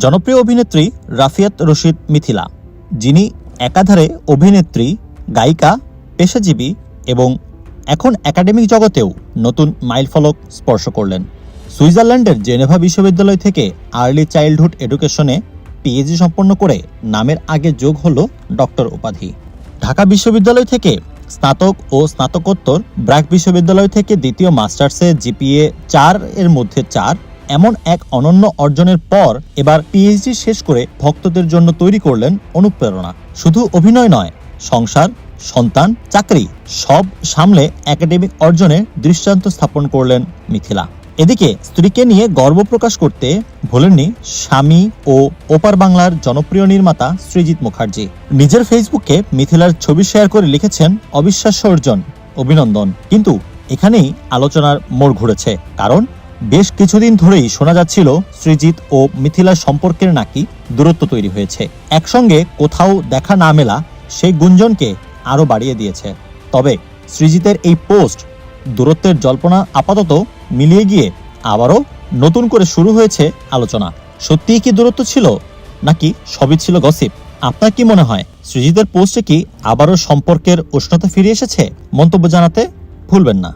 জনপ্রিয় অভিনেত্রী রাফিয়াত রশিদ মিথিলা, যিনি একাধারে অভিনেত্রী, গায়িকা, পেশাজীবী এবং এখন একাডেমিক জগতেও নতুন মাইলফলক স্পর্শ করলেন। সুইজারল্যান্ডের জেনেভা বিশ্ববিদ্যালয় থেকে আর্লি চাইল্ডহুড এডুকেশনে পিএইচডি সম্পন্ন করে নামের আগে যোগ হল ডক্টর উপাধি। ঢাকা বিশ্ববিদ্যালয় থেকে স্নাতক ও স্নাতকোত্তর, ব্র্যাক বিশ্ববিদ্যালয় থেকে দ্বিতীয় মাস্টার্সে জিপিএ 4 এর মধ্যে 4, এমন এক অনন্য অর্জনের পর এবার পিএইচডি শেষ করে ভক্তদের জন্য তৈরি করলেন অনুপ্রেরণা। শুধু অভিনয় নয়, সংসার, সন্তান, চাকরি সব সামলে একাডেমিক অর্জনের দৃষ্টান্ত স্থাপন করলেন মিথিলা। এদিকে স্ত্রীকে নিয়ে গর্ব প্রকাশ করতে ভোলেননি স্বামী ও ওপার বাংলার জনপ্রিয় নির্মাতা সৃজিত মুখার্জি। নিজের ফেসবুকে মিথিলার ছবি শেয়ার করে লিখেছেন, অবিশ্বাস্য অর্জন, অভিনন্দন। কিন্তু এখানেই আলোচনার মোড় ঘুরেছে, কারণ বেশ কিছুদিন ধরেই শোনা যাচ্ছিল সৃজিত ও মিথিলার সম্পর্কের নাকি দূরত্ব তৈরি হয়েছে। একসঙ্গে কোথাও দেখা না মেলা সেই গুঞ্জনকে আরো বাড়িয়ে দিয়েছে। তবে সৃজিতের এই পোস্ট দূরত্বের জল্পনা আপাতত মিলিয়ে গিয়ে আবারও নতুন করে শুরু হয়েছে আলোচনা। সত্যিই কি দূরত্ব ছিল, নাকি সবই ছিল গসিপ? আপনার কি মনে হয়, সৃজিতের পোস্টে কি আবারও সম্পর্কের উষ্ণতা ফিরে এসেছে? মন্তব্য জানাতে ভুলবেন না।